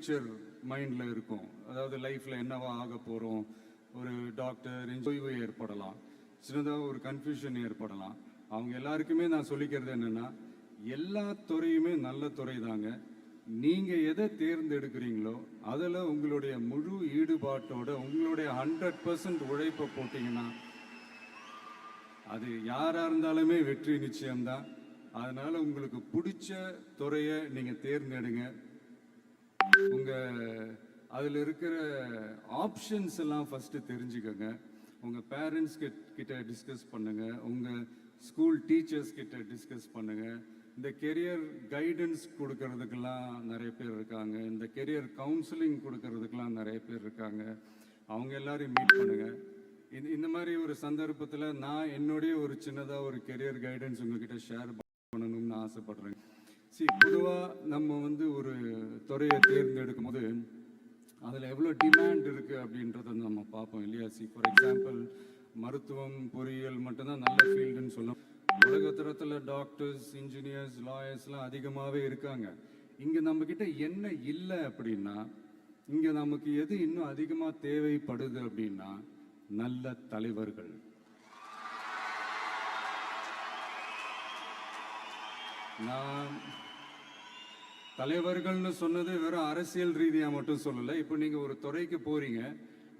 Picture மைண்டில் இருக்கும். அதாவது லைஃப்பில் என்னவா ஆக போகிறோம், ஒரு டாக்டர் ஓய்வு ஏற்படலாம், சின்னதாக ஒரு கன்ஃபியூஷன் ஏற்படலாம். அவங்க எல்லாருக்குமே நான் சொல்லிக்கிறது என்னென்னா, எல்லா துறையுமே நல்ல துறை தாங்க. நீங்கள் எதை தேர்ந்தெடுக்கிறீங்களோ அதில் உங்களுடைய முழு ஈடுபாட்டோட உங்களுடைய 100% உழைப்பை போட்டிங்கன்னா அது யாராக இருந்தாலுமே வெற்றி நிச்சயம்தான். அதனால் உங்களுக்கு பிடிச்ச துறையை நீங்கள் தேர்ந்தெடுங்க. அதில் இருக்கிற ஆப்ஷன்ஸ் எல்லாம் ஃபஸ்ட்டு தெரிஞ்சுக்கோங்க. உங்கள் பேரண்ட்ஸ் கிட்ட டிஸ்கஸ் பண்ணுங்கள், உங்கள் ஸ்கூல் டீச்சர்ஸ் கிட்ட டிஸ்கஸ் பண்ணுங்கள். இந்த கெரியர் கைடன்ஸ் கொடுக்கறதுக்கெல்லாம் நிறைய பேர் இருக்காங்க, இந்த கெரியர் கவுன்சிலிங் கொடுக்கறதுக்கெல்லாம் நிறைய பேர் இருக்காங்க. அவங்க எல்லாரையும் மீட் பண்ணுங்கள். இந்த மாதிரி ஒரு சந்தர்ப்பத்தில் நான் என்னுடைய ஒரு சின்னதாக ஒரு கெரியர் கைடன்ஸ் உங்ககிட்ட ஷேர் பண்ணணும்னு ஆசைப்படுறேன். பொதுவாக நம்ம ஒரு துறையை தேர்ந்தெடுக்கும் போது அதில் எவ்வளோ டிமாண்ட் இருக்குது அப்படின்றத நம்ம பார்ப்போம் இல்லையா? ஃபார் எக்ஸாம்பிள், மருத்துவம் பொறியியல் மட்டும்தான் நல்ல ஃபீல்டுன்னு சொல்லலாம். உலகத்தரத்தில் டாக்டர்ஸ், இன்ஜினியர்ஸ், லாயர்ஸ்லாம் அதிகமாகவே இருக்காங்க. இங்கே நம்மக்கிட்ட என்ன இல்லை அப்படின்னா, இங்கே நமக்கு எது இன்னும் அதிகமாக தேவைப்படுது அப்படின்னா நல்ல தலைவர்கள். நான் தலைவர்கள்னு சொன்னது வெறும் அரசியல் ரீதியாக மட்டும் சொல்லலை. இப்போ நீங்கள் ஒரு துறைக்கு போகிறீங்க,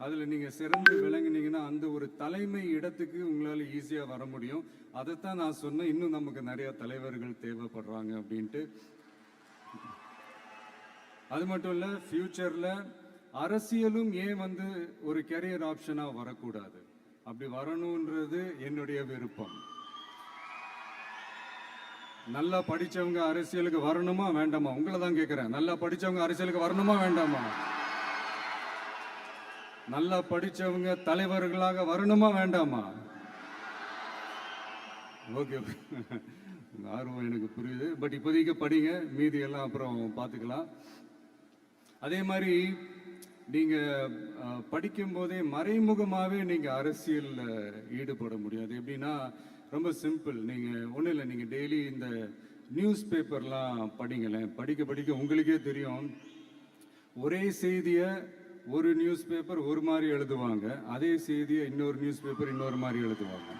அதில் நீங்கள் சிறந்து விளங்குனீங்கன்னா அந்த ஒரு தலைமை இடத்துக்கு உங்களால் ஈஸியாக வர முடியும். அதைத்தான் நான் சொன்னேன், இன்னும் நமக்கு நிறைய தலைவர்கள் தேவைப்படுறாங்க அப்படின்ட்டு. அது மட்டும் இல்லை, ஃப்யூச்சரில் அரசியலும் ஏன் ஒரு கெரியர் ஆப்ஷனாக வரக்கூடாது, அப்படி வரணுன்றது என்னுடைய விருப்பம். நல்லா படித்தவங்க அரசியலுக்கு வரணுமா வேண்டாமா? உங்களை தான் கேட்குறேன். நல்லா படித்தவங்க அரசியலுக்கு வரணுமா வேண்டாமா? நல்லா படித்தவங்க தலைவர்களாக வரணுமா வேண்டாமா? ஓகே, ஆர்வம் எனக்கு புரியுது. பட் இப்போதைக்கு படிங்க, மீதி எல்லாம் அப்புறம் பார்த்துக்கலாம். அதே மாதிரி நீங்கள் படிக்கும்போதே மறைமுகமாகவே நீங்கள் அரசியலில் ஈடுபட முடியாது. எப்படின்னா, ரொம்ப சிம்பிள். நீங்கள் ஒன்றும் இல்லை, நீங்கள் டெய்லி இந்த நியூஸ் பேப்பர்லாம் படிங்களேன். படிக்க படிக்க உங்களுக்கே தெரியும், ஒரே செய்தியை ஒரு நியூஸ் பேப்பர் ஒரு மாதிரி எழுதுவாங்க, அதே செய்தியை இன்னொரு நியூஸ் பேப்பர் இன்னொரு மாதிரி எழுதுவாங்க.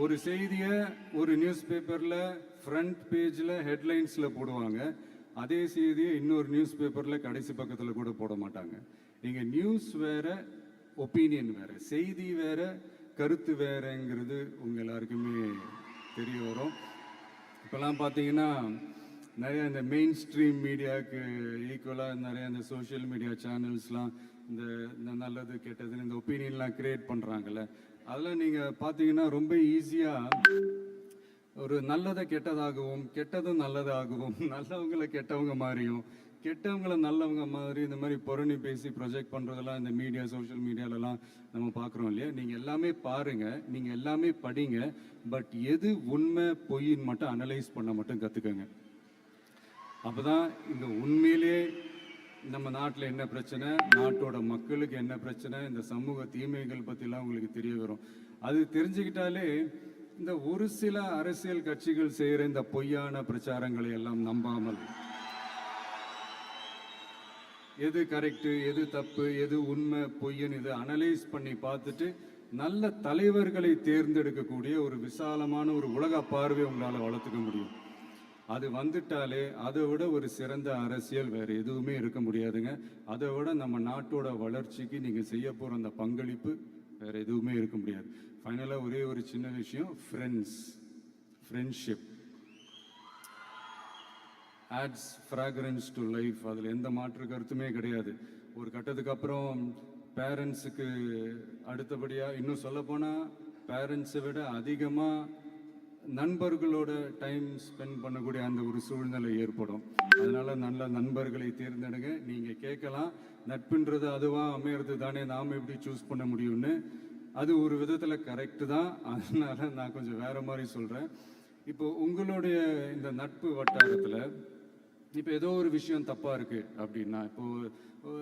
ஒரு செய்தியை ஒரு நியூஸ் பேப்பரில் ஃப்ரண்ட் பேஜில் ஹெட்லைன்ஸில் போடுவாங்க, அதே செய்தியை இன்னொரு நியூஸ் பேப்பரில் கடைசி பக்கத்தில் கூட போட மாட்டாங்க. நீங்கள் நியூஸ் வேறு, ஒப்பீனியன் வேறு, செய்தி வேறு, கருத்து வேறுங்கிறது உங்கள் எல்லாருக்குமே தெரிய வரும். இப்போல்லாம் பார்த்தீங்கன்னா நிறைய இந்த மெயின் ஸ்ட்ரீம் மீடியாவுக்கு ஈக்குவலாக நிறைய இந்த சோஷியல் மீடியா சேனல்ஸ்லாம் இந்த நல்லது கெட்டதுன்னு இந்த ஒப்பீனியன்லாம் க்ரியேட் பண்ணுறாங்கல்ல. அதெல்லாம் நீங்கள் பார்த்தீங்கன்னா ரொம்ப ஈஸியாக ஒரு நல்லதை கெட்டதாகவும் கெட்டதும் நல்லதாகவும் நல்லவங்களை கெட்டவங்க மாதிரியும் கெட்டவங்களை நல்லவங்க மாதிரி இந்த மாதிரி புரணி பேசி ப்ரொஜெக்ட் பண்ணுறதெல்லாம் இந்த மீடியா, சோஷியல் மீடியாலலாம் நம்ம பார்க்குறோம் இல்லையா? நீங்கள் எல்லாமே பாருங்கள், நீங்கள் எல்லாமே படிங்க, பட் எது உண்மை பொய்ன்னு மட்டும் அனலைஸ் பண்ண மட்டும் கற்றுக்கங்க. அப்போ தான் இந்த உண்மையிலே நம்ம நாட்டில் என்ன பிரச்சனை, நாட்டோட மக்களுக்கு என்ன பிரச்சனை, இந்த சமூக தீமைகள் பற்றிலாம் உங்களுக்கு தெரிய வரும். அது தெரிஞ்சுக்கிட்டாலே இந்த ஒரு சில அரசியல் கட்சிகள் செய்கிற இந்த பொய்யான பிரச்சாரங்களை எல்லாம் நம்பாமல் எது கரெக்டு, எது தப்பு, எது உண்மை பொய்ன்னு இதை அனலைஸ் பண்ணி பார்த்துட்டு நல்ல தலைவர்களை தேர்ந்தெடுக்கக்கூடிய ஒரு விசாலமான ஒரு உலக பார்வை உங்களால் வளர்த்துக்க முடியும். அது வந்துட்டாலே அதை விட ஒரு சிறந்த அரசியல் வேறு எதுவுமே இருக்க முடியாதுங்க. அதை விட நம்ம நாட்டோட வளர்ச்சிக்கு நீங்கள் செய்ய போகிற அந்த பங்களிப்பு வேறு எதுவுமே இருக்க முடியாது. ஃபைனலாக ஒரே ஒரு சின்ன விஷயம், friendship ads fragrance to life. அதில் எந்த மாற்று கருத்துமே கிடையாது. ஒரு கட்டத்துக்கு அப்புறம் பேரண்ட்ஸுக்கு அடுத்தபடியாக, இன்னும் சொல்லப்போனால் பேரண்ட்ஸை விட அதிகமாக நண்பர்களோட டைம் ஸ்பெண்ட் பண்ணக்கூடிய அந்த ஒரு சூழ்நிலை ஏற்படும். அதனால் நல்ல நண்பர்களை தேர்ந்தெடுங்க. நீங்கள் கேட்கலாம், நட்புன்றது அதுவாக அமையிறது தானே, நாம் எப்படி சூஸ் பண்ண முடியும்னு. அது ஒரு விதத்தில் கரெக்டு தான். அதனால் நான் கொஞ்சம் வேறு மாதிரி சொல்கிறேன். இப்போ உங்களுடைய இந்த நட்பு வட்டாரத்தில் இப்போ ஏதோ ஒரு விஷயம் தப்பாக இருக்குது அப்படின்னா, இப்போது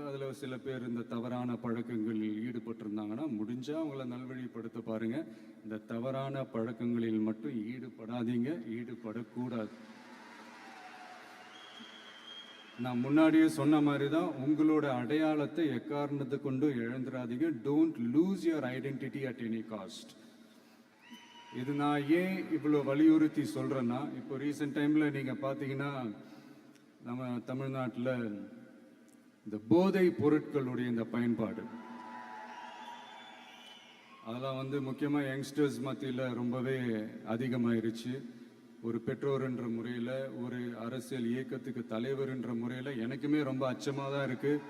அதில் சில பேர் இந்த தவறான பழக்கங்களில் ஈடுபட்டிருந்தாங்கன்னா முடிஞ்சால் அவங்கள நல்வழிப்படுத்த பாருங்கள். இந்த தவறான பழக்கங்களில் மட்டும் ஈடுபடாதீங்க, ஈடுபடக்கூடாது. நான் முன்னாடியே சொன்ன மாதிரி தான், உங்களோட அடையாளத்தை எக்காரணத்தை கொண்டு இழந்துடாதீங்க. Don't lose your identity at any cost. இது நான் ஏன் இவ்வளோ வலியுறுத்தி சொல்கிறேன்னா, இப்போ ரீசெண்ட் டைமில் நீங்கள் பார்த்தீங்கன்னா நம்ம தமிழ்நாட்டில் இந்த போதை பொருட்களுடைய இந்த பயன்பாடு அதெல்லாம் வந்து முக்கியமாக யங்ஸ்டர்ஸ் மத்தியில் ரொம்பவே அதிகமாயிருச்சு. ஒரு பெற்றோர்ன்ற முறையில், ஒரு அரசியல் இயக்கத்துக்கு தலைவர்ன்ற முறையில் எனக்குமே ரொம்ப அச்சமாக தான் இருக்குது.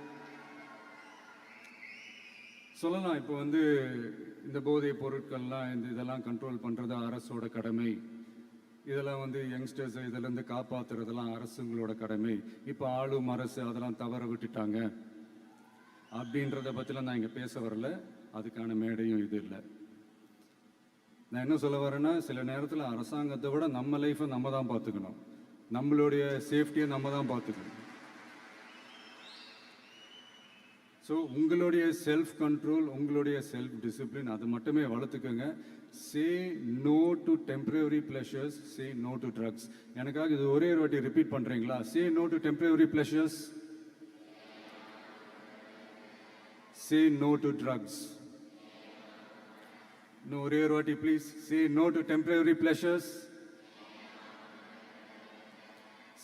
சொல்லலாம் இப்போ வந்து இந்த போதை பொருட்கள்லாம் இதெல்லாம் கண்ட்ரோல் பண்ணுறது அரசோட கடமை. இதெல்லாம் வந்து யங்ஸ்டர்ஸை இதிலேருந்து காப்பாற்றுறதெல்லாம் அரசுங்களோட கடமை. இப்போ ஆளும் அரசு அதெல்லாம் தவற விட்டுட்டாங்க அப்படின்றத பற்றிலாம் நான் இங்கே பேச வரல. அதுக்கான மேடையும் இது இல்லை. நான் என்ன சொல்ல வரேன்னா, சில நேரத்தில் அரசாங்கத்தை விட நம்ம லைஃப்பை நம்ம தான் பார்த்துக்கணும். நம்மளுடைய சேஃப்டியை நம்ம தான் பார்த்துக்கணும். ஸோ உங்களுடைய செல்ஃப் கண்ட்ரோல், உங்களுடைய செல்ஃப் டிசிப்ளின் அது மட்டுமே வளர்த்துக்கோங்க. Say no to temporary pleasures, say no to drugs. எனக்காக இது ஒரே ஒரு வாட்டி ரிப்பீட் பண்ணுறீங்களா? Say no to temporary pleasures, say no to drugs. No, ஒரே ஒரு வாட்டி please. Say no to temporary pleasures,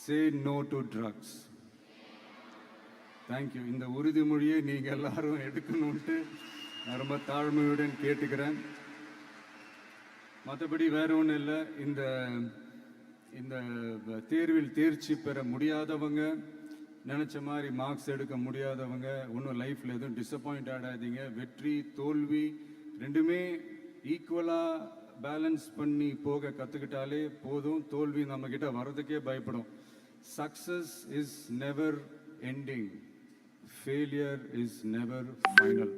say no to drugs. Thank you. இந்த உறுதிமொழியை நீங்கள் எல்லாரும் எடுக்கணும்ட்டு நான் ரொம்ப தாழ்மையுடன் கேட்டுக்கிறேன். மற்றபடி வேற ஒன்றும் இல்லை. இந்த இந்த தேர்வில் தேர்ச்சி பெற முடியாதவங்க, நினச்ச மாதிரி மார்க்ஸ் எடுக்க முடியாதவங்க ஒன்றும் லைஃப்பில் எதுவும் டிசப்பாயிண்ட் ஆகாதீங்க. வெற்றி தோல்வி ரெண்டுமே ஈக்குவலாக பேலன்ஸ் பண்ணி போக கற்றுக்கிட்டாலே போதும். தோல்வி நம்மக்கிட்ட வர்றதுக்கே பயப்படும். Success is never ending, failure is never final.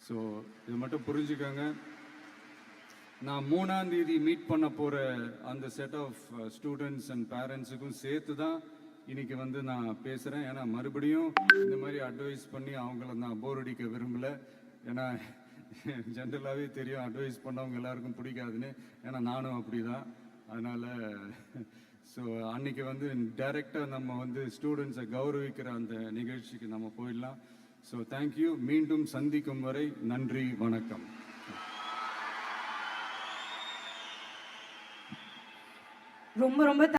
So இது மட்டும் புரிஞ்சுக்கோங்க. நான் 3ஆம் தேதி மீட் பண்ண போகிற அந்த செட் ஆஃப் ஸ்டூடெண்ட்ஸ் அண்ட் பேரண்ட்ஸுக்கும் சேர்த்து தான் இன்னைக்கு வந்து நான் பேசுகிறேன். ஏன்னா மறுபடியும் இந்த மாதிரி அட்வைஸ் பண்ணி அவங்கள நான் போர் அடிக்க விரும்பலை. ஏன்னா ஜென்ரலாகவே தெரியும் அட்வைஸ் பண்ணவங்க எல்லாருக்கும் பிடிக்காதுன்னு. ஏன்னா நானும் அப்படி தான். அதனால் ஸோ அன்றைக்கி வந்து டைரெக்டாக நம்ம வந்து ஸ்டூடெண்ட்ஸை கௌரவிக்கிற அந்த நிகழ்ச்சிக்கு நம்ம போயிடலாம். So thank you. மீண்டும் சந்திக்கும் வரை நன்றி, வணக்கம். ரொம்ப ரொம்ப